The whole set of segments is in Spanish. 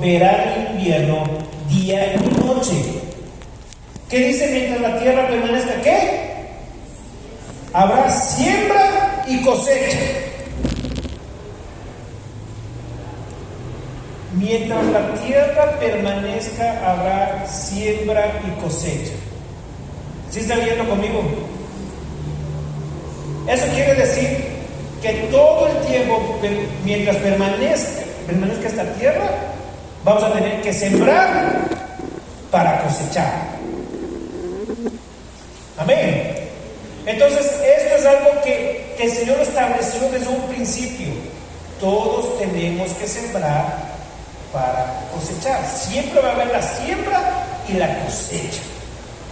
verano e invierno, día y noche. ¿Qué dice? Mientras la tierra permanezca, ¿qué? Habrá siembra y cosecha. Mientras la tierra permanezca, habrá siembra y cosecha. ¿Sí está viendo conmigo? Eso quiere decir que todo el tiempo, mientras permanezca esta tierra, vamos a tener que sembrar para cosechar. Amén. Entonces, esto es algo que el Señor estableció desde un principio. Todos tenemos que sembrar para cosechar. Siempre va a haber la siembra y la cosecha.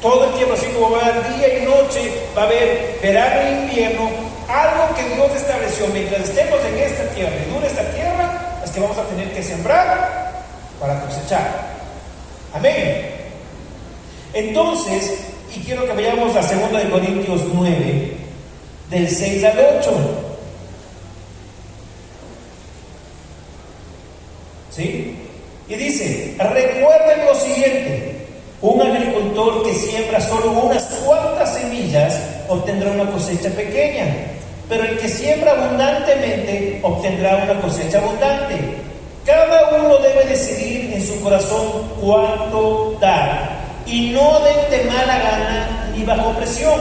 Todo el tiempo, así como va a haber día y noche, va a haber verano e invierno. Algo que Dios estableció. Mientras estemos en esta tierra y dure esta tierra, es que vamos a tener que sembrar para cosechar. Amén. Entonces, y quiero que vayamos a 2 Corintios 9, del 6 al 8. ¿Sí? Y dice: recuerden lo siguiente: un agricultor que siembra solo unas cuantas semillas obtendrá una cosecha pequeña, pero el que siembra abundantemente obtendrá una cosecha abundante. Cada uno debe decidir en su corazón cuánto dar, y no den de mala gana ni bajo presión,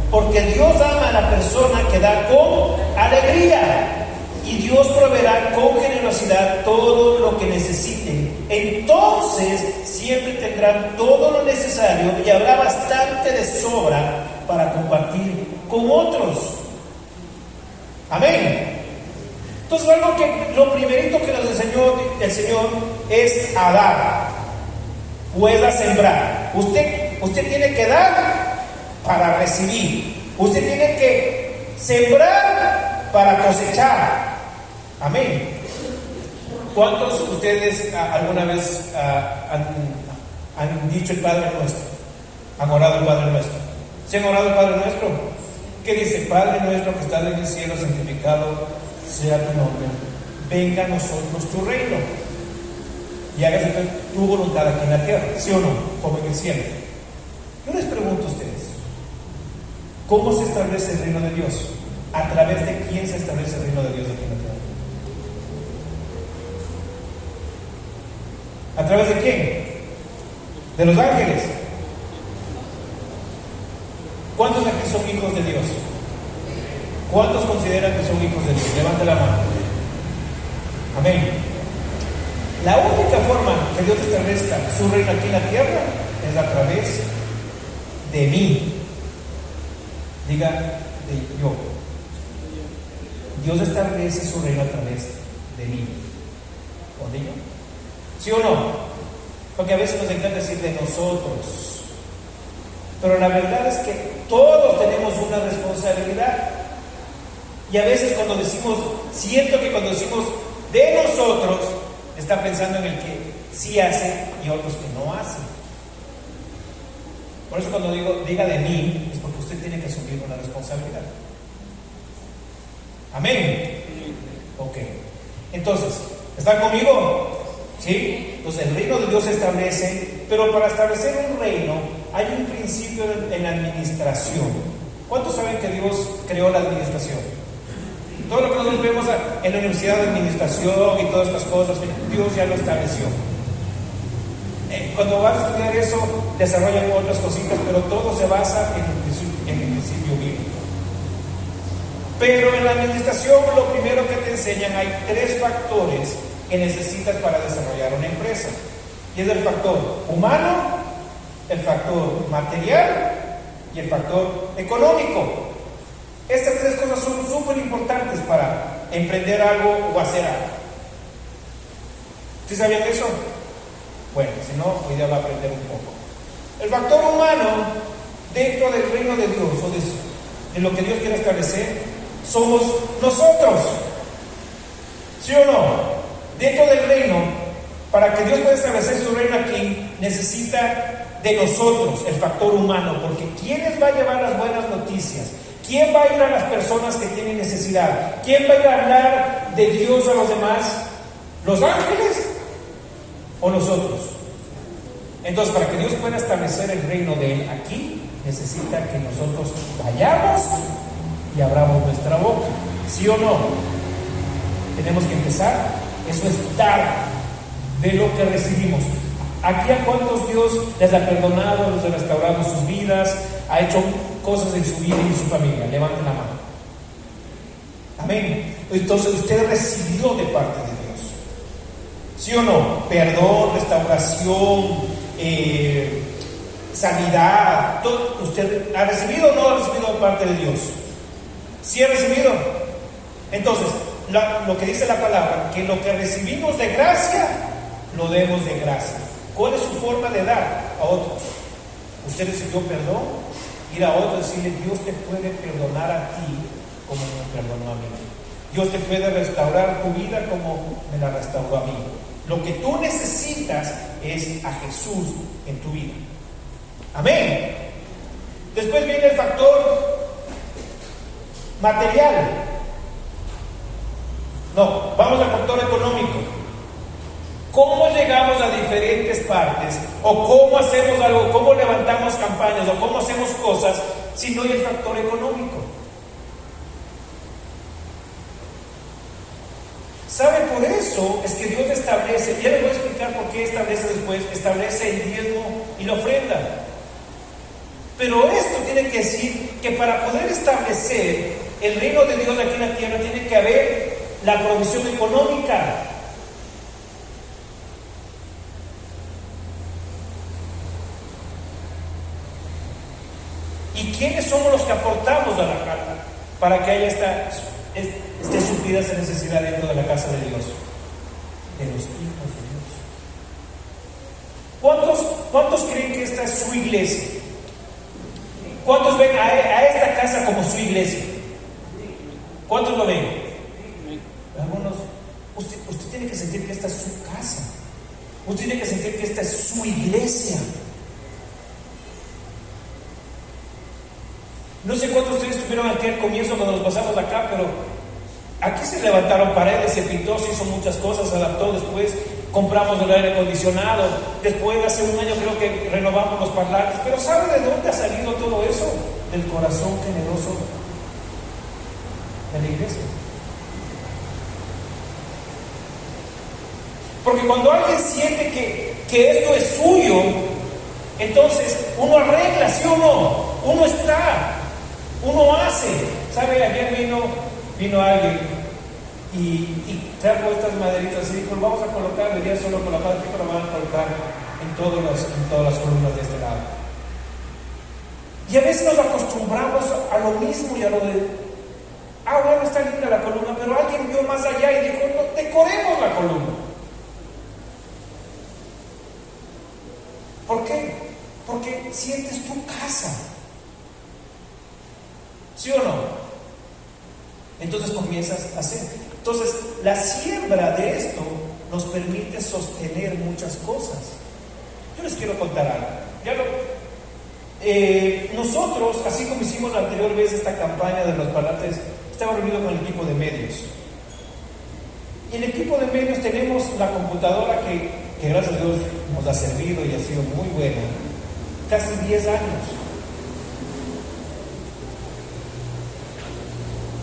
porque Dios ama a la persona que da con alegría, y Dios proveerá con generosidad todo lo que necesiten. Entonces siempre tendrán todo lo necesario y habrá bastante de sobra para compartir con otros. Amén. Entonces, lo primerito que nos enseñó el Señor es a dar, pues a sembrar. Usted tiene que dar para recibir. Usted tiene que sembrar para cosechar. Amén. ¿Cuántos de ustedes alguna vez han dicho el Padre Nuestro? ¿Han orado el Padre Nuestro? ¿Se han orado el Padre Nuestro? ¿Qué dice? Padre nuestro que estás en el cielo, santificado sea tu nombre. Venga a nosotros tu reino. Y hágase tu voluntad aquí en la tierra. ¿Sí o no? Como en el cielo. Yo les pregunto a ustedes: ¿cómo se establece el reino de Dios? ¿A través de quién se establece el reino de Dios aquí en la tierra? ¿A través de quién? De los ángeles. ¿Cuántos aquí son hijos de Dios? ¿Cuántos consideran que son hijos de Dios? Levante la mano. Amén. La única forma que Dios establezca su reino aquí en la tierra es a través de mí. Diga, de yo. Dios establece su reino a través de mí. ¿O de yo? ¿Sí o no? Porque a veces nos encanta decir de nosotros. Pero la verdad es que todos tenemos una responsabilidad. Y a veces siento que cuando decimos de nosotros, está pensando en el que sí hace y otros que no hacen. Por eso cuando diga de mí, es porque usted tiene que asumir una responsabilidad. Amén. Ok. Entonces, ¿están conmigo? ¿Sí? Entonces el reino de Dios se establece, pero para establecer un reino hay un principio en la administración. ¿Cuántos saben que Dios creó la administración? Todo lo que nosotros vemos en la universidad de administración y todas estas cosas, Dios ya lo estableció. Cuando vas a estudiar eso, desarrollan otras cositas, pero todo se basa en el principio bíblico. Pero en la administración, lo primero que te enseñan, hay 3 factores que necesitas para desarrollar una empresa. Y es el factor humano, el factor material y el factor económico. Estas 3 cosas son súper importantes para emprender algo o hacer algo. ¿Sí sabían eso? Bueno, si no, hoy día va a aprender un poco. El factor humano dentro del reino de Dios, o de lo que Dios quiere establecer, somos nosotros. ¿Sí o no? Dentro del reino, para que Dios pueda establecer su reino aquí, necesita de nosotros el factor humano, porque ¿quiénes va a llevar las buenas noticias? ¿Quién va a ir a las personas que tienen necesidad? ¿Quién va a ir a hablar de Dios a los demás? ¿Los ángeles? ¿O nosotros? Entonces, para que Dios pueda establecer el reino de Él aquí, necesita que nosotros vayamos y abramos nuestra boca. ¿Sí o no? Tenemos que empezar. Eso es dar de lo que recibimos. Aquí a cuántos Dios les ha perdonado, les ha restaurado sus vidas, ha hecho cosas en su vida y en su familia. Levanten la mano. Amén. Entonces usted recibió de parte de Dios. ¿Sí o no? Perdón, restauración, sanidad. Todo. ¿Usted ha recibido o no ha recibido de parte de Dios? ¿Sí ha recibido? Entonces, lo que dice la palabra, que lo que recibimos de gracia, lo demos de gracia. ¿Cuál es su forma de dar a otros? Usted recibió perdón, ir a otro y decirle: Dios te puede perdonar a ti como me perdonó a mí. Dios te puede restaurar tu vida como me la restauró a mí. Lo que tú necesitas es a Jesús en tu vida. Amén. Después viene el factor material. No, vamos al factor económico. ¿Cómo llegamos a diferentes partes? ¿O cómo hacemos algo? ¿Cómo levantamos campañas? ¿O cómo hacemos cosas si no hay el factor económico? ¿Sabe? Por eso es que Dios establece, ya les voy a explicar por qué establece después, establece el diezmo y la ofrenda. Pero esto tiene que decir que para poder establecer el reino de Dios aquí en la tierra, tiene que haber la provisión económica. ¿Y quiénes somos los que aportamos a la carta para que haya esté suplida esa necesidad dentro de la casa de Dios? De los hijos de Dios. ¿Cuántos creen que esta es su iglesia? ¿Cuántos ven a esta casa como su iglesia? ¿Cuántos lo ven? Algunos. Usted tiene que sentir que esta es su casa. Usted tiene que sentir que esta es su iglesia. No sé cuántos de ustedes estuvieron aquí al comienzo cuando nos pasamos acá, pero aquí se levantaron paredes, se pintó, se hizo muchas cosas, se adaptó. Después compramos el aire acondicionado. Después, hace un año creo que renovamos los parlantes. Pero ¿sabe de dónde ha salido todo eso? Del corazón generoso de la iglesia. Porque cuando alguien siente que esto es suyo, entonces uno arregla, ¿sí o no? Uno está, uno hace. ¿Sabe? Ayer vino alguien y trajo estas maderitas y dijo: vamos a colocar, debería solo colocar aquí, pero van a colocar en todas las columnas de este lado. Y a veces nos acostumbramos a lo mismo y a lo de: bueno, está linda la columna, pero alguien vio más allá y dijo: no, decoremos la columna. ¿Por qué? Porque sientes tu casa. ¿Sí o no? Entonces comienzas a hacer. Entonces, la siembra de esto nos permite sostener muchas cosas. Yo les quiero contar algo. Nosotros, así como hicimos la anterior vez esta campaña de los parlantes, estaba reunido con el equipo de medios. Y en el equipo de medios tenemos la computadora que gracias a Dios nos ha servido y ha sido muy buena. Casi 10 años.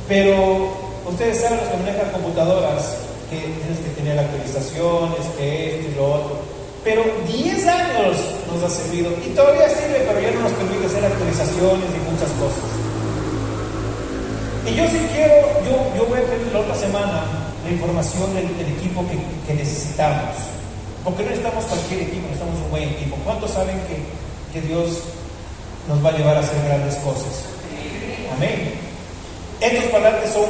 Pero ustedes saben, los que manejan computadoras, que tienes que tener actualizaciones, que esto y lo otro. Pero 10 años nos ha servido y todavía sirve, pero ya no nos permite hacer actualizaciones y muchas cosas. Y yo sí quiero, yo voy a pedir la otra semana la información del equipo que necesitamos. Porque no necesitamos cualquier equipo, necesitamos un buen equipo. ¿Cuántos saben que Dios nos va a llevar a hacer grandes cosas? Amén. Estos parlantes son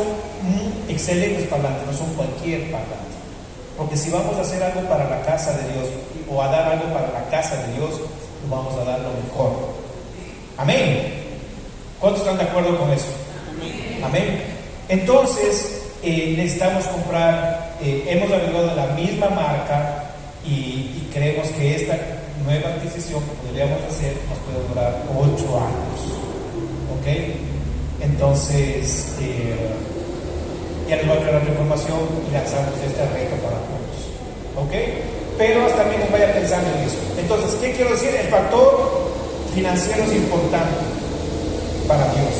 excelentes parlantes, no son cualquier parlante. Porque si vamos a hacer algo para la casa de Dios, o a dar algo para la casa de Dios, nos vamos a dar lo mejor. Amén. ¿Cuántos están de acuerdo con eso? Amén. Entonces, necesitamos comprar, hemos averiguado la misma marca y creemos que esta nueva adquisición que podríamos hacer nos puede durar 8 años. ¿Ok? Entonces, ya les voy a aclarar la información y lanzamos este reto para todos. ¿Ok? pero también vaya pensando en eso. Entonces, ¿qué quiero decir? El factor financiero es importante para Dios.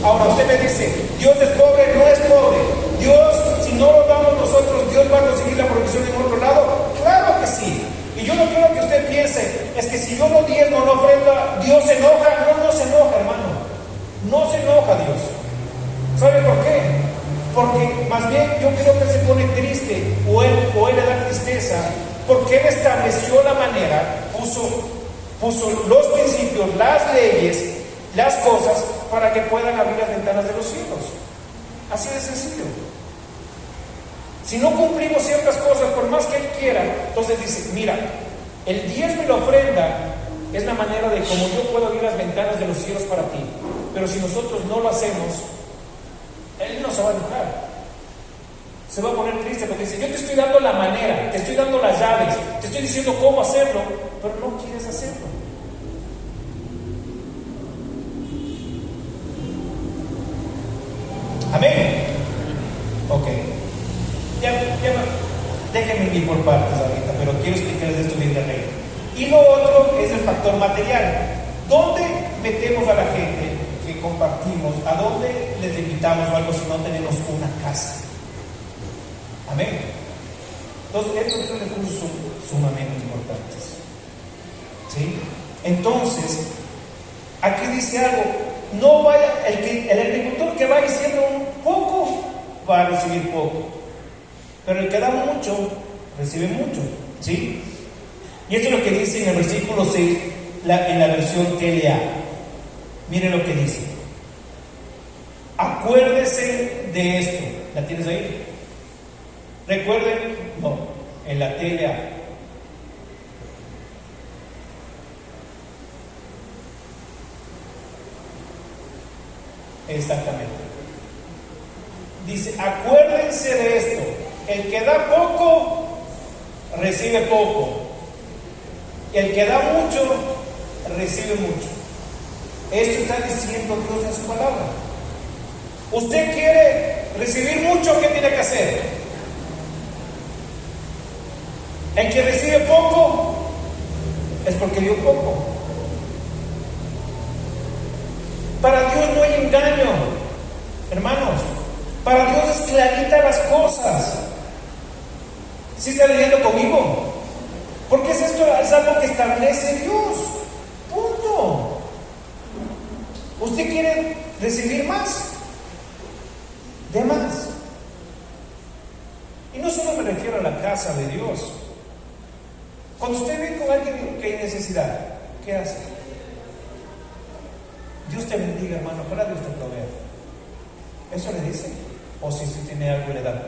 Ahora usted me dice, Dios es pobre, no es pobre. Dios, si no lo damos nosotros, Dios va a conseguir la provisión en otro lado. Claro que sí. Y yo no quiero que usted piense, es que si yo no diezmo, no ofrenda, Dios se enoja. No, no se enoja, hermano. No se enoja Dios. ¿Sabe por qué? Porque más bien yo creo que Él se pone triste, o él le da tristeza, porque Él estableció la manera, puso los principios, las leyes, las cosas, para que puedan abrir las ventanas de los cielos. Así de sencillo. Si no cumplimos ciertas cosas, por más que Él quiera, entonces dice, mira, el diezmo y la ofrenda es la manera de cómo yo puedo abrir las ventanas de los cielos para ti. Pero si nosotros no lo hacemos, Él no se va a enojar. Se va a poner triste porque dice, yo te estoy dando la manera, te estoy dando las llaves, te estoy diciendo cómo hacerlo, pero no quieres hacerlo. Amén. Ok. Déjenme ir por partes ahorita, pero quiero explicarles esto bien de arreglo. Y lo otro es el factor material. ¿Dónde metemos a la gente que compartimos? ¿A dónde les invitamos o algo si no tenemos una casa? Amén. Entonces, estos tres recursos son sumamente importantes. ¿Sí? Entonces, aquí dice algo. No vaya, el agricultor que va diciendo un poco, va a recibir poco. Pero el que da mucho, recibe mucho. ¿Sí? Y esto es lo que dice en el versículo 6, en la versión TLA. Miren lo que dice. Acuérdese de esto. ¿La tienes ahí? Recuerden, no, en la TLA. Exactamente. Dice, acuérdense de esto. El que da poco, recibe poco. El que da mucho, recibe mucho. Esto está diciendo Dios en su palabra. Usted quiere recibir mucho, ¿qué tiene que hacer? El que recibe poco, es porque dio poco. Para Dios no hay engaño, hermanos. Para Dios es clarita las cosas. ¿Sí está leyendo conmigo? Porque esto es algo que establece Dios. Punto. ¿Usted quiere recibir más? De más. Y no solo me refiero a la casa de Dios. Cuando usted ve con alguien que hay necesidad, ¿qué hace? Dios te bendiga, hermano, ojalá Dios te provea. ¿Eso le dice? O si tiene algo le da.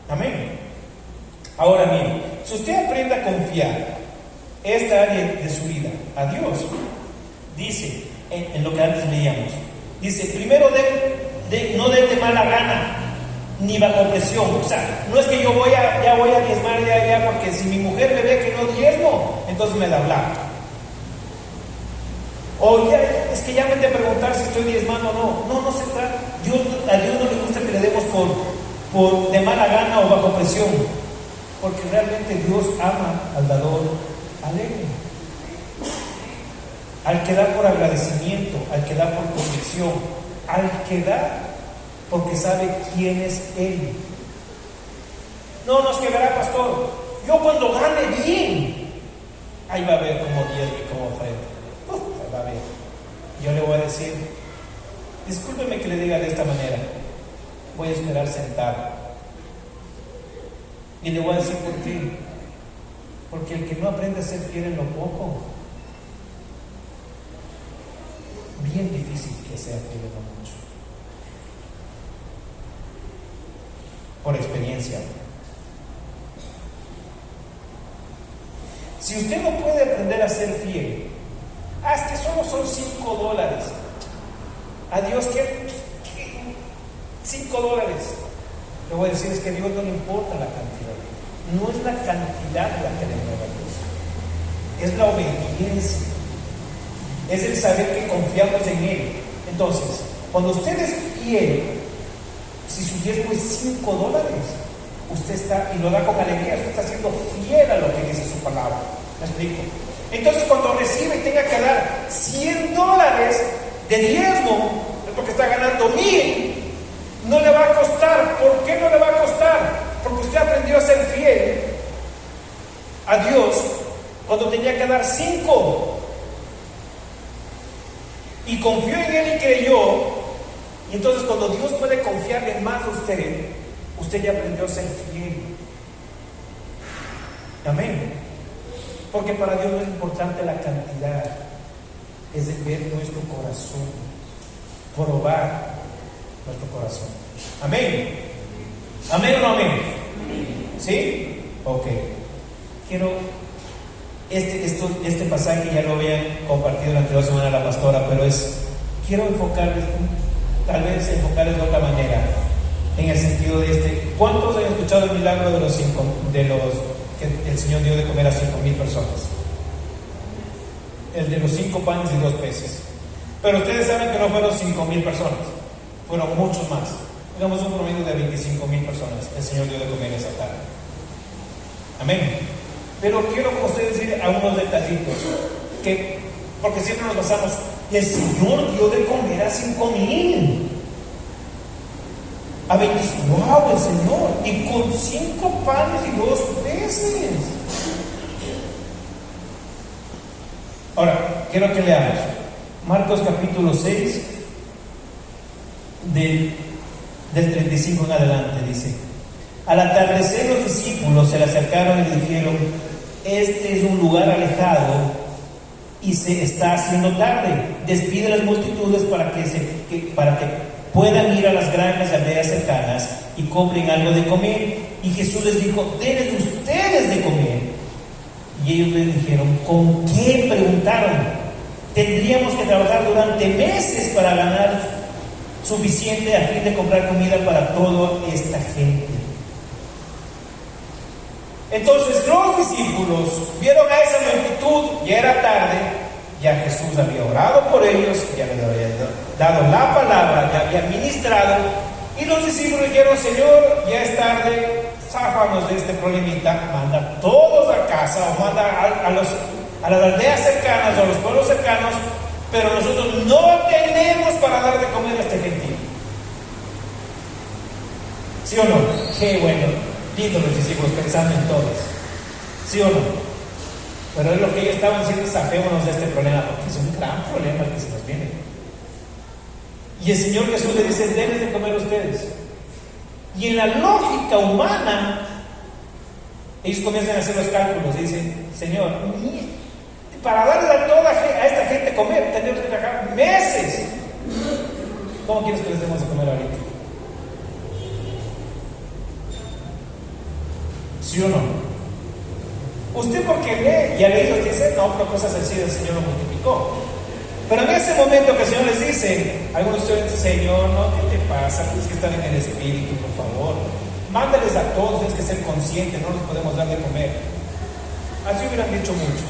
Amén. Ahora mire, si usted aprende a confiar esta área de su vida a Dios, dice, en lo que antes leíamos, dice, primero no den de mala gana, ni bajo presión. O sea, no es que yo ya voy a diezmar ya, porque si mi mujer me ve que no diezmo, entonces me da hablar. O ya, es que ya me de preguntar si estoy diezmando o no. No se trata. A Dios no le gusta que le demos por de mala gana o bajo presión, porque realmente Dios ama al dador alegre, al que da por agradecimiento, al que da por convicción, al que da porque sabe quién es Él. No es que verá, pastor, yo cuando gane bien, ahí va a ver como diezmo y como ofrenda. Va a ver. Yo le voy a decir, discúlpeme que le diga de esta manera, voy a esperar sentado. Y le voy a decir por qué. Porque el que no aprende a ser fiel en lo poco, bien difícil que sea fiel en lo mucho. Por experiencia. Si usted no puede aprender a ser fiel, es que solo son $5. A Dios, ¿qué? $5. Le voy a decir, es que a Dios no le importa la cantidad. No es la cantidad la que le mueve a Dios. Es la obediencia. Es el saber que confiamos en Él. Entonces, cuando usted es fiel, Si su diezmo es $5, usted está, y lo da con alegría, usted está siendo fiel a lo que dice su palabra. ¿Me explico? Entonces, cuando recibe y tenga que dar $100 de diezmo, es porque está ganando 1,000, no le va a costar. ¿Por qué no le va a costar? Porque usted aprendió a ser fiel a Dios cuando tenía que dar 5, y confió en Él y creyó. Y entonces, cuando Dios puede confiarle más a usted ya aprendió a ser fiel. Amén. Porque para Dios no es importante la cantidad, es de ver nuestro corazón, probar nuestro corazón. Amén. ¿Amén o no amén? ¿Sí? Ok. Quiero este pasaje ya lo había compartido durante 2 semanas la pastora, pero quiero enfocarles, tal vez enfocarles de otra manera, en el sentido de ¿cuántos han escuchado el milagro de los que el Señor dio de comer a 5,000 personas? El de los 5 panes y 2 peces. Pero ustedes saben que no fueron 5,000 personas, fueron muchos más. Digamos un promedio de 25,000 personas el Señor dio de comer esa tarde. Amén. Pero quiero con ustedes ir a unos detallitos, porque siempre nos basamos, y el Señor dio de comer a 5,000. A 25, wow, el Señor, y con 5 panes y 2 peces. Ahora, quiero que leamos Marcos capítulo 6, del 35 en adelante, dice: al atardecer los discípulos se le acercaron y le dijeron: este es un lugar alejado y se está haciendo tarde. Despide a las multitudes para que puedan ir a las grandes aldeas cercanas y compren algo de comer. Y Jesús les dijo: denles ustedes de comer. Y ellos le dijeron: ¿con qué? Preguntaron. Tendríamos que trabajar durante meses para ganar suficiente a fin de comprar comida para toda esta gente. Entonces los discípulos vieron a esa multitud, ya era tarde, ya Jesús había orado por ellos, ya les había dado la palabra, ya había ministrado, y los discípulos dijeron: Señor, ya es tarde, záfanos de este problemita, manda todos a casa, o manda a las aldeas cercanas o a los pueblos cercanos, pero nosotros no tenemos para dar de comer a este gentío. ¿Sí o no? Qué bueno. Lindo los discípulos pensando en todos. ¿Sí o no? Pero es lo que ellos estaban diciendo: zafémonos de este problema, porque es un gran problema el que se nos viene. Y el Señor Jesús le dice: denles de comer ustedes. Y en la lógica humana, ellos comienzan a hacer los cálculos y dicen: Señor, para darle a esta gente comer, tenemos que trabajar meses. ¿Cómo quieres que les demos de comer ahorita? ¿Sí o no? Usted, porque lee y ha leído, dice: no, pero cosas sencillas, el Señor lo multiplicó. Pero en ese momento que el Señor les dice, algunos de ustedes dicen: Señor, no, ¿qué te pasa? Tienes que estar en el Espíritu, por favor. Mándales a todos, tienes que ser consciente, no les podemos dar de comer. Así hubieran dicho muchos.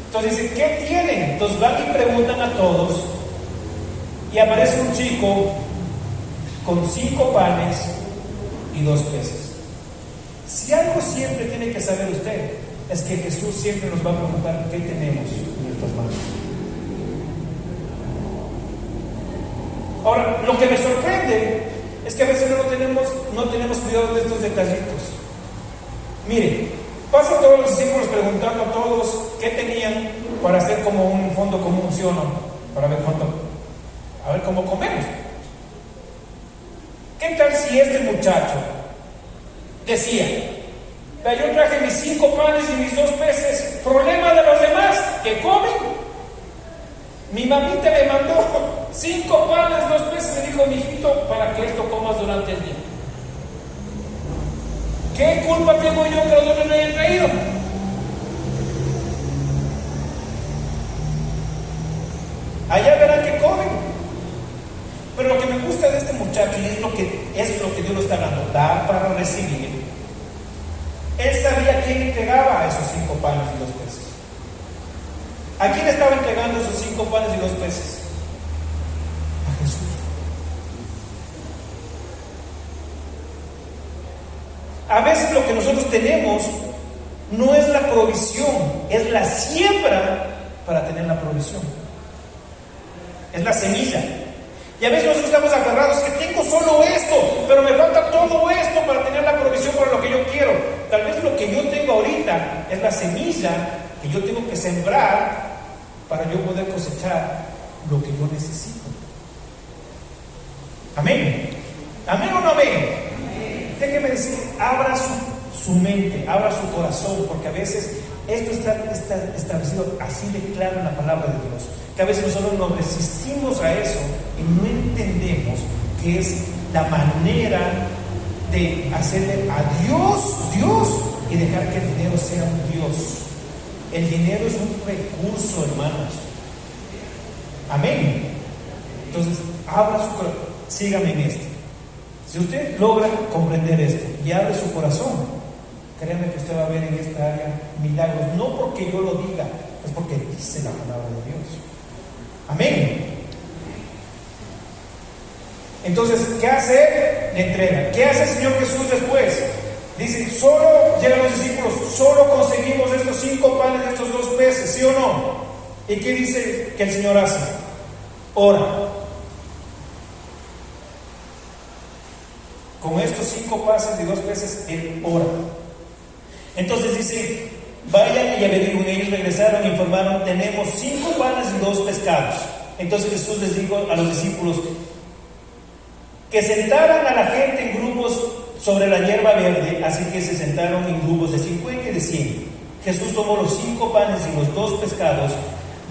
Entonces dice: ¿qué tienen? Entonces van y preguntan a todos, y aparece un chico con 5 panes y 2 peces. Si algo siempre tiene que saber usted, es que Jesús siempre nos va a preguntar: ¿qué tenemos en nuestras manos? Ahora, lo que me sorprende es que a veces no tenemos cuidado de estos detallitos. Mire, pasan todos los discípulos preguntando a todos qué tenían para hacer como un fondo común, ¿sí o no? Para ver cómo comemos. ¿Qué tal si este muchacho decía: yo traje mis 5 panes y mis 2 peces, problema de los demás que comen? Mi mamita me mandó 5 panes, 2 peces, me dijo: mijito, para que esto comas durante el día. ¿Qué culpa tengo yo que los otros me hayan traído? Allá verán que comen. Pero lo que me gusta de este muchacho, y es lo que Dios lo está dando, dar para recibir. Él sabía quién entregaba esos 5 panes y 2 peces. ¿A quién estaba entregando esos 5 panes y 2 peces? A Jesús. A veces lo que nosotros tenemos no es la provisión, es la siembra para tener la provisión. Es la semilla. Y a veces nosotros estamos aferrados que tengo solo esto, pero me falta todo esto para tener la provisión para lo que yo quiero. Tal vez lo que yo tengo ahorita es la semilla que yo tengo que sembrar para yo poder cosechar lo que yo necesito. Amén. ¿Amén o no amén? Déjeme decir, abra su mente, abra su corazón, porque a veces esto está establecido así de claro en la palabra de Dios, que a veces nosotros nos resistimos a eso y no entendemos que es la manera de hacerle a Dios Dios y dejar que el dinero sea un Dios. El dinero es un recurso, hermanos. Amén. Entonces, abra su corazón, sígame en esto. Si usted logra comprender esto y abre su corazón, créanme que usted va a ver en esta área milagros, no porque yo lo diga, es porque dice la palabra de Dios. Amén. Entonces, ¿qué hace él? Le entrega. ¿Qué hace el Señor Jesús después? Dice, solo llegan los discípulos, solo conseguimos estos 5 panes, estos 2 peces, ¿sí o no? ¿Y qué dice que el Señor hace? Ora. Con estos 5 panes y 2 peces, él ora. Entonces dice, vayan y averigüen. Ellos regresaron y informaron, tenemos 5 panes y 2 pescados. Entonces Jesús les dijo a los discípulos que sentaran a la gente en grupos sobre la hierba verde, así que se sentaron en grupos de 50 y de 100. Jesús tomó los 5 panes y los 2 pescados,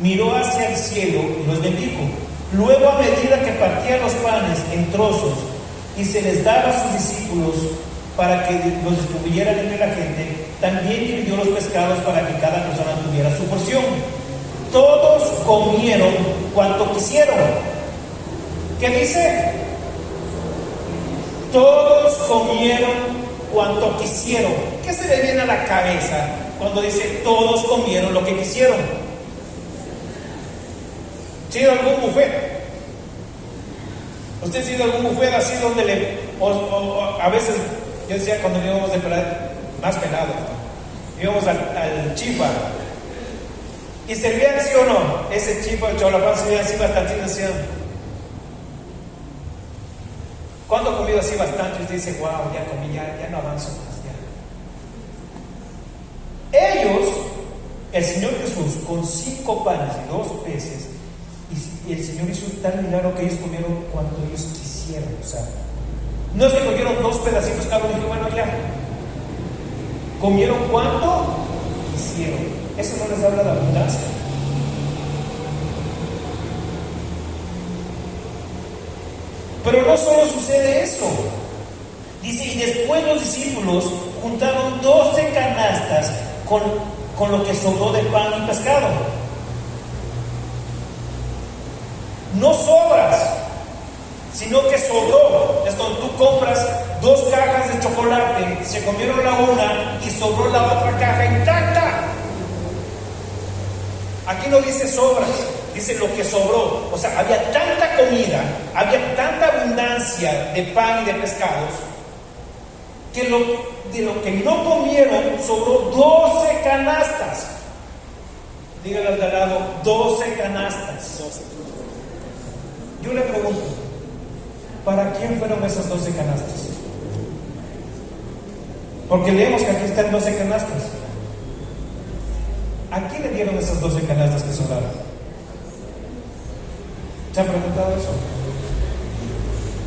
miró hacia el cielo y los bendijo. Luego, a medida que partía los panes en trozos y se les daba a sus discípulos para que los distribuyeran entre la gente, también dividió los pescados para que cada persona tuviera su porción. Todos comieron cuanto quisieron. ¿Qué dice? Todos comieron cuanto quisieron. ¿Qué se le viene a la cabeza cuando dice todos comieron lo que quisieron? ¿Ha ido a algún buffet? ¿Usted ha ido a algún buffet así donde a veces, yo decía cuando íbamos de más pelado, íbamos al chifa y servían, sí o no, ese chifa, el cholafán servía así bastante, decían, ¿cuándo ha comido así bastante? Y usted dice, wow, ya comí, ya no avanzo más, ya. Ellos, el Señor Jesús, con 5 panes y 2 peces, y el Señor hizo un tal milagro que ellos comieron cuanto ellos quisieran. O sea, no es que cogieron 2 pedacitos cada uno y dijeron, bueno, ya. Comieron cuanto quisieron. Eso no les habla de abundancia. Pero no solo sucede eso. Dice, y después los discípulos juntaron 12 canastas con lo que sobró de pan y pescado. No sobras, sino que sobró. Es cuando tú compras 2 cajas de chocolate, se comieron la una y sobró la otra caja intacta. Aquí no dice sobras, dice lo que sobró. O sea, había tanta comida, había tanta abundancia de pan y de pescados, que de lo que no comieron sobró 12 canastas. Dígale al de al lado, 12 canastas. Yo le pregunto, ¿para quién fueron esas 12 canastas? Porque leemos que aquí están 12 canastas. ¿A quién le dieron esas 12 canastas que sobraron? ¿Se han preguntado eso?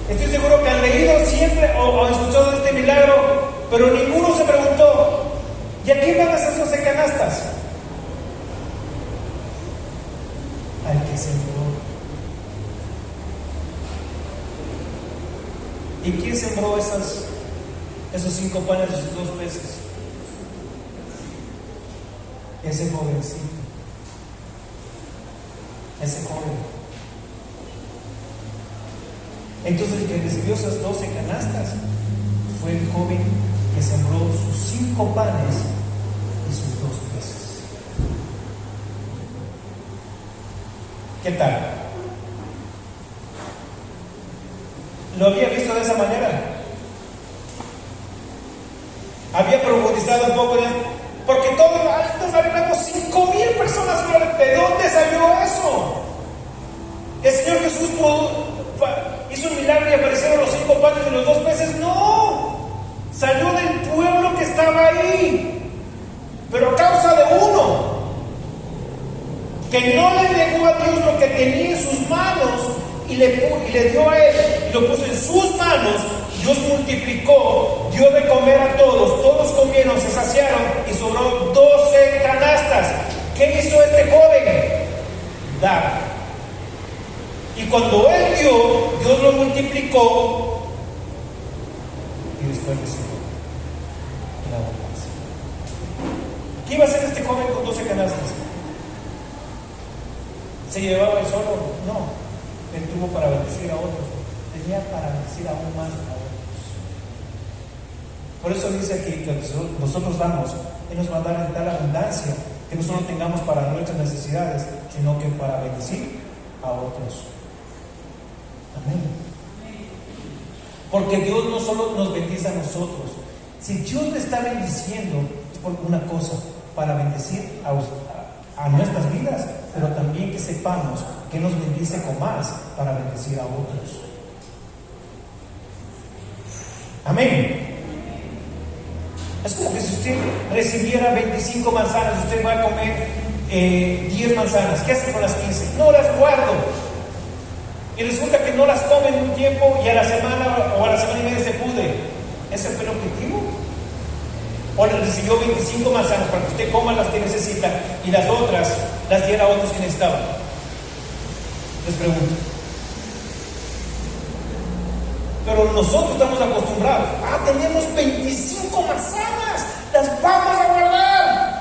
Estoy seguro que han leído siempre o han escuchado de este milagro, pero ninguno se preguntó, ¿y a quién van esas 12 canastas? Al que sembró. ¿Y quién sembró esos 5 panes y esos 2 peces? Ese jovencito, ese joven. Entonces el que recibió esas 12 canastas fue el joven que sembró sus 5 panes y sus 2 peces. ¿Qué tal? ¿Lo había visto de esa manera? había profundizado un poco en esto, porque todos nos arreglamos 5,000 personas. ¿De dónde salió eso? El Señor Jesús hizo un milagro y aparecieron los 5 panes y los 2 peces. No, salió del pueblo que estaba ahí, pero a causa de uno que no le negó a Dios lo que tenía en sus manos y le dio a él y lo puso en sus manos. Dios multiplicó, dio de comer a todos, todos comieron, se saciaron y sobró 12 canastas. ¿Qué hizo este joven? Dar. Y cuando él dio, Dios lo multiplicó y después recibió en abundancia. ¿Qué iba a hacer este joven con 12 canastas? ¿Se llevaba el solo? No, él tuvo para bendecir a otros, tenía para bendecir aún más a otros. Por eso dice aquí que nosotros damos, Él nos va a dar en tal abundancia que no solo tengamos para nuestras necesidades, sino que para bendecir a otros. Amén. Porque Dios no solo nos bendice a nosotros. Si Dios le está bendiciendo, es por una cosa, para bendecir a nuestras vidas, pero también que sepamos que nos bendice con más para bendecir a otros. Amén. Es como que si usted recibiera 25 manzanas, usted va a comer 10 manzanas. ¿Qué hace con las 15? No las guardo. Y resulta que no las come en un tiempo y a la semana o a la semana y media se pudre. ¿Ese fue el objetivo? O le recibió 25 manzanas para que usted coma las que necesita y las otras las diera a otros que necesitaban. Les pregunto. Pero nosotros estamos acostumbrados. Tenemos 25 manzanas, las vamos a guardar.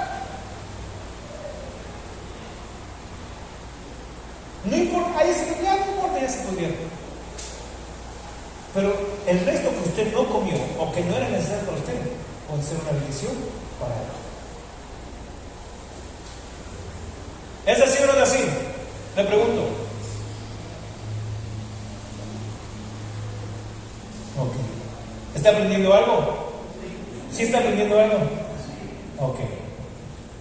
No importa, ahí se podía, no importa, ya se podía. Pero el resto que usted no comió o que no era necesario para usted, puede ser una bendición para él. ¿Es así o no es así? Le pregunto. Ok. ¿Está aprendiendo algo? ¿Sí está aprendiendo algo? Ok.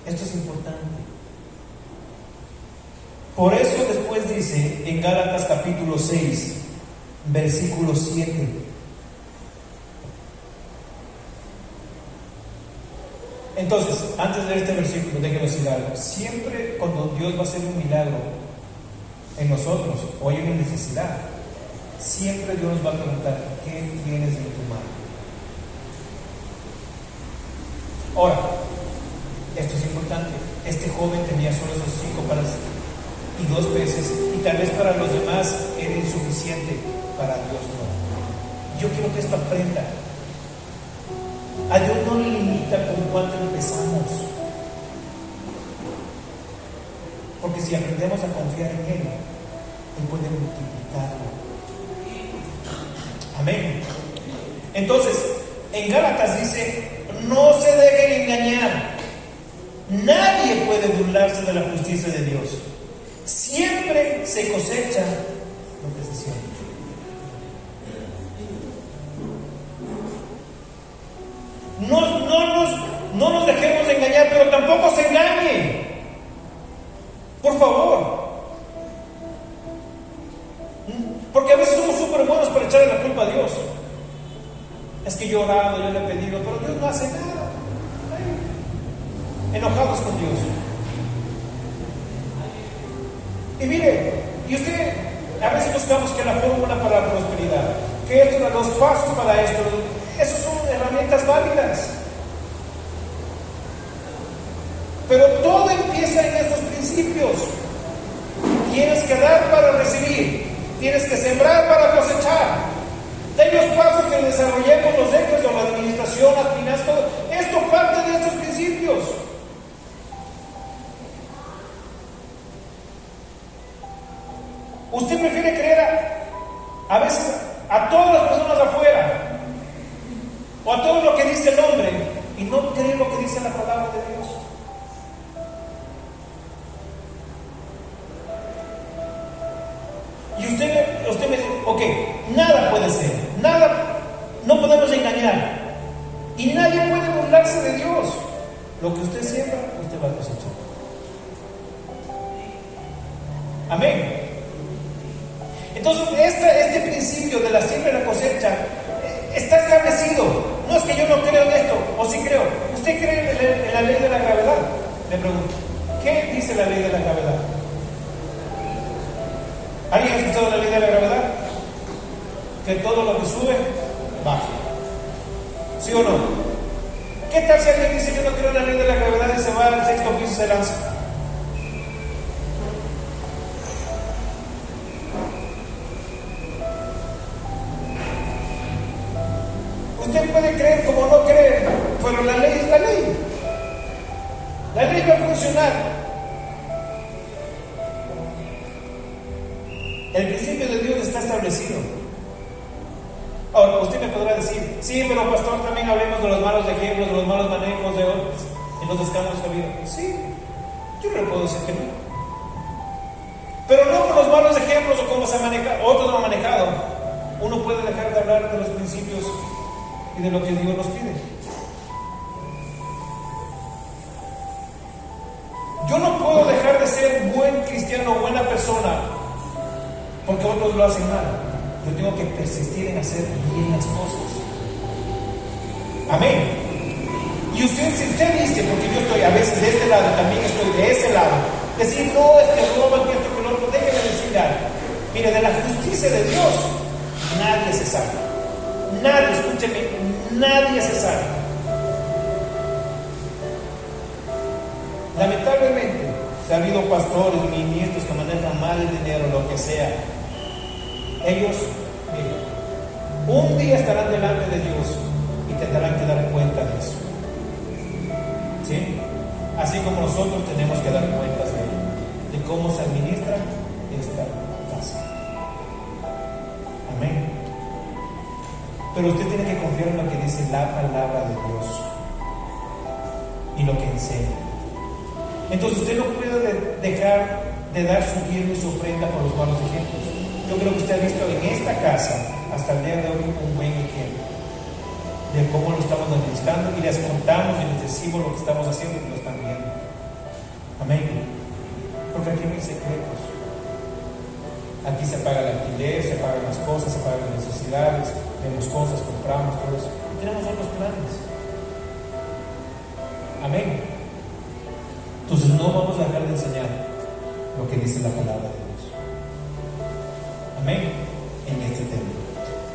Esto es importante. Por eso después dice en Gálatas capítulo 6, versículo 7. Entonces, antes de leer este versículo, déjenme decir algo. Siempre cuando Dios va a hacer un milagro en nosotros o hay una necesidad, siempre Dios nos va a preguntar: ¿qué tienes en tu mano? Ahora, esto es importante. Este joven tenía solo esos 5 panes y 2 peces, y tal vez para los demás era insuficiente, para Dios no. Yo quiero que esto aprenda. A Dios no le limita con cuánto empezamos, porque si aprendemos a confiar en Él, Él puede multiplicarlo. Amén. Entonces, en Gálatas dice: no se dejen engañar. Nadie puede burlarse de la justicia de Dios. Siempre se cosecha lo que se siembra. No nos dejemos engañar, pero tampoco se engañen. Por favor. Porque a veces somos súper buenos para echarle la culpa a Dios. Es que yo he orado, yo le he pedido, pero Dios no hace nada. Enojados con Dios. Y mire, y usted, a veces buscamos que la fórmula para la prosperidad, que esto da los pasos para esto. Esas son herramientas válidas. Pero todo empieza en estos principios. Tienes que dar para recibir. Tienes que sembrar para cosechar. De los pasos que desarrollemos los ecos o la administración, las finanzas, todo esto parte de estos principios. Usted prefiere creer a veces a todas las personas afuera o a todo lo que dice el hombre y no creer lo que dice la palabra de Dios. Y usted me dice: ok, nada puede ser, nada, no podemos engañar y nadie puede burlar pregunto, ¿qué dice la ley de la gravedad? ¿Alguien ha escuchado la ley de la gravedad? Que todo lo que sube, baja. ¿Sí o no? ¿Qué tal si alguien dice que no creo en la ley de la gravedad y se va al sexto piso y se lanza? Usted puede creer como no creer, pero la ley es la ley. La ley va a funcionar. El principio de Dios está establecido. Ahora, usted me podrá decir, sí, pero pastor, también hablemos de los malos ejemplos, de los malos manejos de otros en los escándalos que ha habido. Sí, yo no le puedo decir que no. Pero no por los malos ejemplos o cómo se maneja, otros lo han manejado. Uno puede dejar de hablar de los principios y de lo que Dios nos pide. Yo no puedo dejar de ser buen cristiano, buena persona, porque otros lo hacen mal. Yo tengo que persistir en hacer bien las cosas. Amén. Y usted, si usted dice, porque yo estoy a veces de este lado, también estoy de ese lado, decir, no, es que roban, que esto, que lo otro, déjeme decir algo. Mire, de la justicia de Dios, nadie se salva. Nadie, escúcheme, nadie se salva. Lamentablemente, si ha habido pastores, ministros que manejan mal el dinero, lo que sea, ellos, miren, un día estarán delante de Dios y tendrán que dar cuenta de eso. ¿Sí? Así como nosotros tenemos que dar cuentas de ello, de cómo se administra esta casa. Amén. Pero usted tiene que confiar en lo que dice la palabra de Dios y lo que enseña. Entonces usted no puede dejar de dar su diezmo y su ofrenda por los malos ejemplos. Yo creo que usted ha visto en esta casa hasta el día de hoy un buen ejemplo de cómo lo estamos administrando, y les contamos y les decimos lo que estamos haciendo y lo están viendo. Amén. Porque aquí no hay secretos. Aquí se paga el alquiler, se pagan las cosas, se pagan las necesidades, vemos cosas, compramos, todo eso. Y tenemos otros planes. Amén. Entonces no vamos a dejar de enseñar lo que dice la palabra de Dios. Amén. En este tema.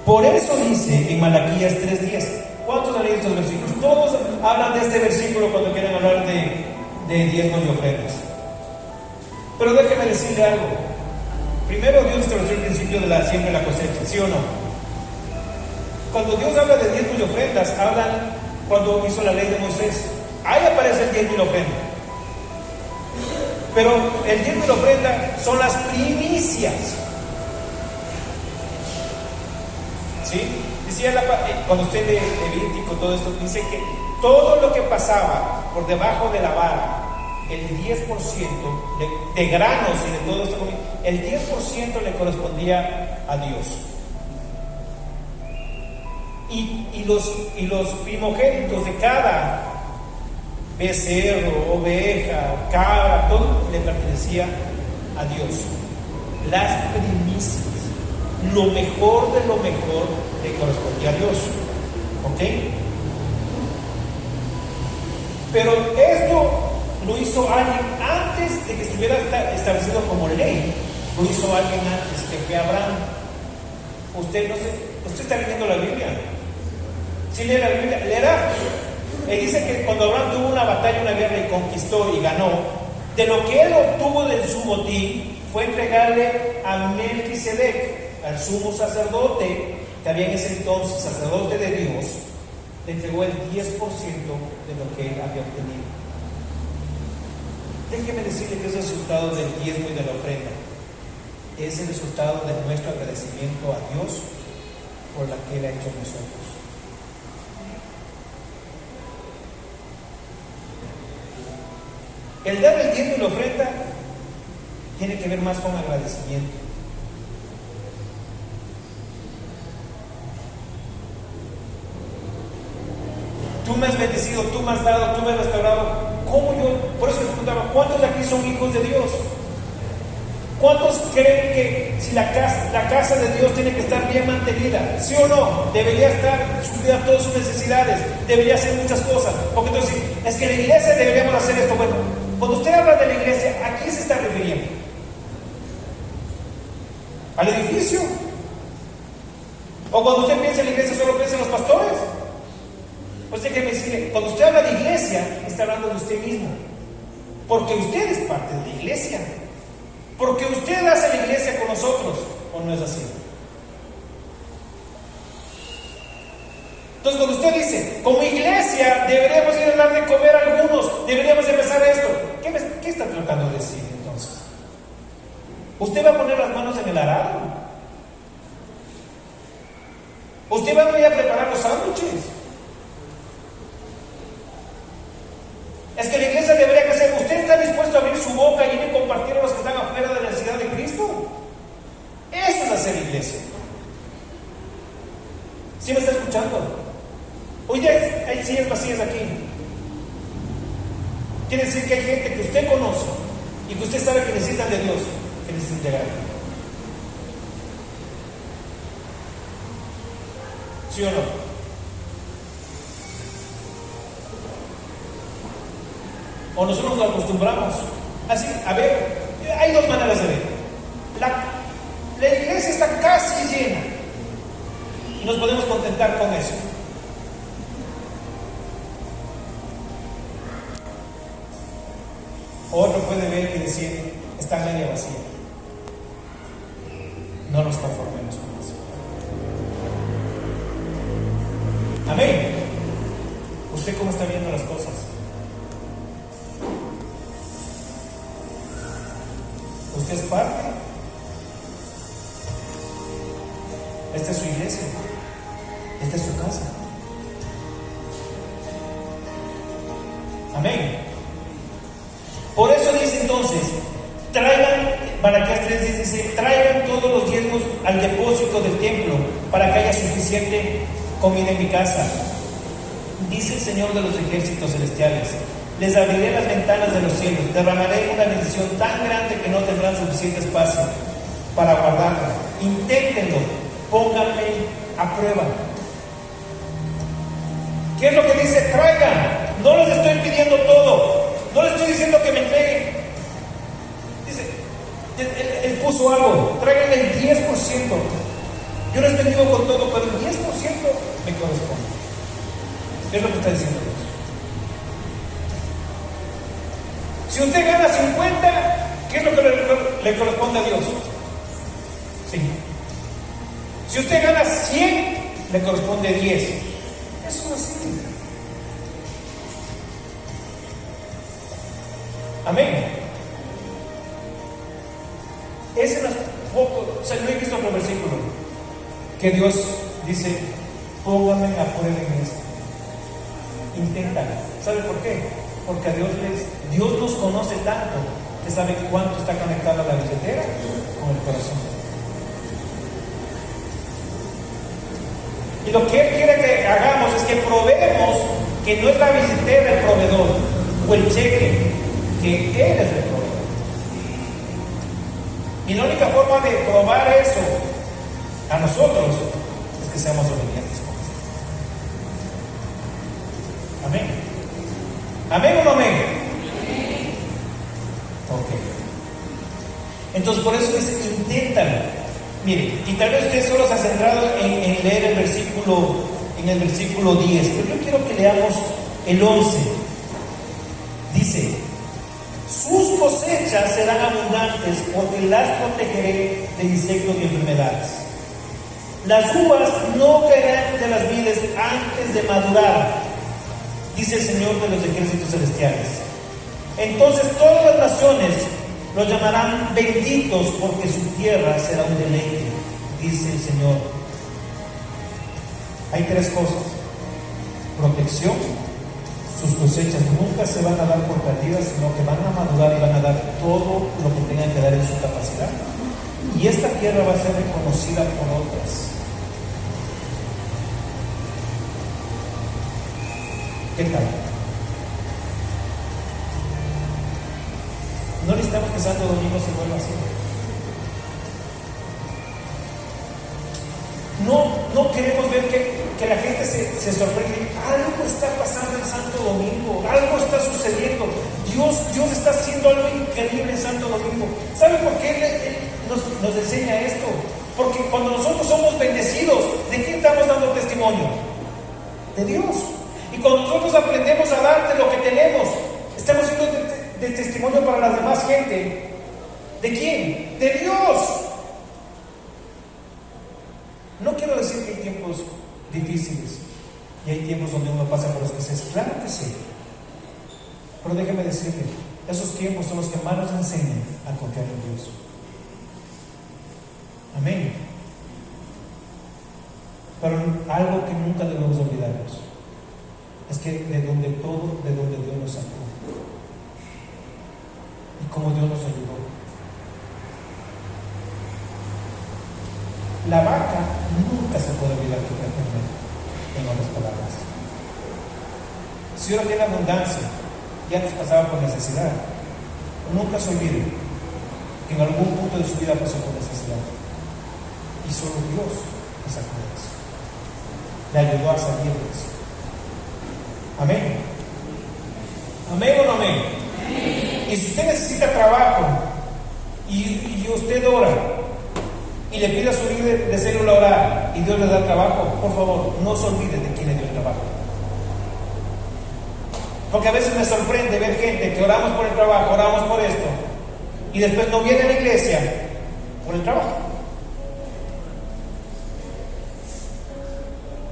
Por eso dice en Malaquías 3:10. ¿Cuántos han leído estos versículos? Todos hablan de este versículo cuando quieren hablar de diezmos y ofrendas. Pero déjeme decirle algo. Primero, Dios estableció el principio de la siembra y la cosecha, ¿sí o no? Cuando Dios habla de diezmos y ofrendas, hablan cuando hizo la ley de Moisés. Ahí aparece el diezmo y la ofrenda. Pero el diezmo y la ofrenda son las primicias. ¿Sí? Decía cuando usted lee Levítico, todo esto, dice que todo lo que pasaba por debajo de la vara, el 10% de granos y de todo esto, el 10% le correspondía a Dios. Y los primogénitos de cada becerro, oveja, cabra, todo le pertenecía a Dios. Las primicias, lo mejor de lo mejor le correspondía a Dios. ¿Ok? Pero esto lo hizo alguien antes de que estuviera establecido como ley. Lo hizo alguien antes, que fue Abraham. Usted está leyendo la Biblia. Si lee la Biblia, leerá. Y dice que cuando Abraham tuvo una batalla, una guerra y conquistó y ganó, de lo que él obtuvo de su botín fue entregarle a Melquisedec, al sumo sacerdote, que había en ese entonces, sacerdote de Dios, le entregó el 10% de lo que él había obtenido. Déjeme decirle que es el resultado del diezmo y de la ofrenda. Es el resultado de nuestro agradecimiento a Dios por la que Él ha hecho en nosotros. El dar el diezmo y la ofrenda tiene que ver más con agradecimiento. Tú me has bendecido, tú me has dado, tú me has restaurado. ¿Cómo yo? Por eso les preguntaba, ¿cuántos de aquí son hijos de Dios? ¿Cuántos creen que si la casa de Dios tiene que estar bien mantenida? ¿Sí o no? Debería estar suplida todas sus necesidades, debería hacer muchas cosas. Porque entonces, es que en la iglesia deberíamos hacer esto. Bueno, Cuando usted habla de la iglesia, ¿a quién se está refiriendo? ¿Al edificio? ¿O cuando usted piensa en la iglesia solo piensa en los pastores? Pues déjeme decirle, cuando usted habla de iglesia, está hablando de usted mismo. Porque usted es parte de la iglesia. Porque usted hace la iglesia con nosotros, ¿o no es así? Entonces cuando usted dice, como iglesia deberíamos ir a dar de comer a algunos, deberíamos empezar esto, ¿qué está tratando de decir entonces? ¿Usted va a poner las manos en el arado? ¿Usted va a venir a preparar los sándwiches? Es que la iglesia debería crecer. ¿Usted está dispuesto a abrir su boca y ir a compartir a los que están afuera de la necesidad de Cristo? Eso es hacer iglesia. ¿Sí me está escuchando? Hoy día hay sillas vacías aquí. Quiere decir que hay gente que usted conoce y que usted sabe que necesitan de Dios, que necesitan llegar aquí. ¿Sí o no? O nosotros nos acostumbramos. Así, a ver, hay dos maneras de ver. La iglesia está casi llena y nos podemos contentar con eso. Otro puede ver y decir, está media vacía. No nos conformemos con eso. Amén. ¿Usted cómo está viendo las cosas? ¿Usted es parte? Esta es su iglesia. Esta es su casa. Amén. Por eso dice entonces, traigan, Malaquías 3 dice, traigan todos los diezmos al depósito del templo para que haya suficiente comida en mi casa. Dice el Señor de los ejércitos celestiales, les abriré las ventanas de los cielos, derramaré una bendición tan grande que no tendrán suficiente espacio para guardarla. Inténtenlo, pónganme a prueba. ¿Qué es lo que dice? Traigan. No les estoy pidiendo todo, no les estoy diciendo que me entreguen. Dice, él puso algo, traigan el 10%. Yo les bendigo con todo, pero el 10% me corresponde. Es lo que está diciendo Dios. Si usted gana 50, ¿qué es lo que le corresponde a Dios? 5. Si usted gana 100, le corresponde 10. Eso es así. Amén. Ese no es poco. O sea, no he visto otro versículo que Dios dice, pónganme a prueba en esto. Inténtalo. ¿Sabe por qué? Porque a Dios nos conoce tanto que sabe cuánto está conectado a la billetera con el corazón. Y lo que Él quiere que hagamos es que probemos que no es la billetera el proveedor o el cheque, que Él es el proveedor. Y la única forma de probar eso a nosotros es que seamos obedientes con Él. Amén. ¿Amén o no amén? Ok. Entonces por eso dice, inténtalo. Mire, y tal vez usted solo se ha centrado en leer el versículo 10, pero yo quiero que leamos el 11. Dice, sus cosechas serán abundantes porque las protegeré de insectos y enfermedades. Las uvas no caerán de las vides antes de madurar, dice el Señor de los ejércitos celestiales. Entonces todas las naciones los llamarán benditos porque su tierra será un deleite, dice el Señor. Hay 3 cosas: protección, sus cosechas nunca se van a dar por perdidas, sino que van a madurar y van a dar todo lo que tengan que dar en su capacidad. Y esta tierra va a ser reconocida por otras. ¿Qué tal? No necesitamos que Santo Domingo se vuelva así. No queremos ver que la gente se sorprende. Algo está pasando en Santo Domingo, algo está sucediendo. Dios está haciendo algo increíble en Santo Domingo. ¿Sabe por qué Él nos enseña esto? Porque cuando nosotros somos bendecidos, ¿de quién estamos dando testimonio? De Dios. Y cuando nosotros aprendemos a dar de lo que tenemos, estamos siendo de testimonio para la demás gente. ¿De quién? De Dios. No quiero decir que hay tiempos difíciles y hay tiempos donde uno pasa por escasez. Claro que sí. Pero déjeme decirle, esos tiempos son los que más nos enseñan a confiar en Dios. Amén. Pero algo que nunca debemos olvidarnos es que de donde Dios nos sacó y cómo Dios nos ayudó. La vaca nunca se puede olvidar que fue carnero, en otras palabras. Si uno tiene abundancia y antes pasaba por necesidad, nunca se olvide que en algún punto de su vida pasó por necesidad. Y solo Dios le sacó de eso. Le ayudó a salir de eso. Amén. ¿Amén o no amén? Amén. Y si usted necesita trabajo y usted ora y le pide a su líder de célula orar y Dios le da el trabajo, por favor, no se olvide de quién le dio el trabajo. Porque a veces me sorprende ver gente que oramos por el trabajo, oramos por esto, y después no viene a la iglesia por el trabajo.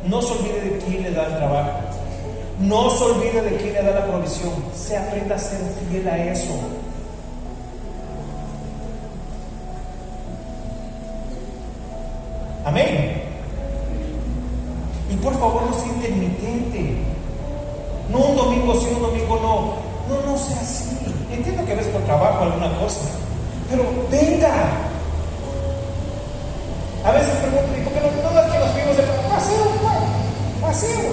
No se olvide de quién le da el trabajo. No se olvide de quién le da la provisión. Se aprenda a ser fiel a eso. Amén. Y por favor, no sea intermitente. No un domingo sí, un domingo no. No sea así. Entiendo que a veces por trabajo alguna cosa, pero venga. A veces pregunto, ¿y por qué no es que nos fuimos de paseo?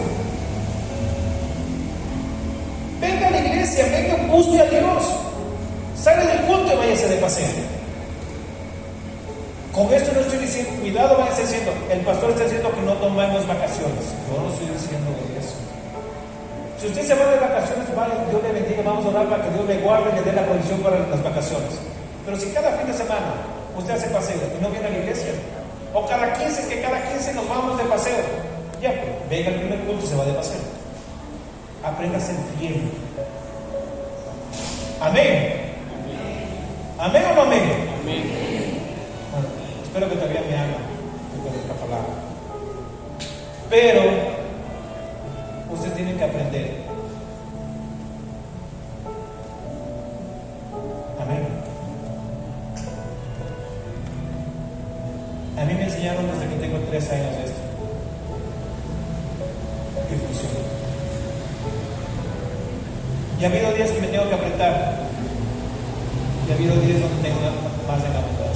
Venga a la iglesia, venga, busque a Dios. Sale del culto y váyase de paseo. Con esto no estoy diciendo, cuidado, váyase diciendo, el pastor está diciendo que no tomemos vacaciones. Yo no estoy diciendo eso. Si usted se va de vacaciones, vale, Dios le bendiga, vamos a orar para que Dios le guarde y le dé la provisión para las vacaciones. Pero si cada fin de semana usted hace paseo y no viene a la iglesia, o cada 15 nos vamos de paseo, ya, pues, venga al primer culto y se va de paseo. Aprenda a ser fiel. Amén. Amén o no amén. Amén. Bueno, espero que todavía me hagan con esta palabra. Pero usted tiene que aprender. Amén. A mí me enseñaron desde que tengo 3 años esto. Y funciona. Y ha habido días que me tengo que apretar. Y ha habido días donde tengo más en abundancia.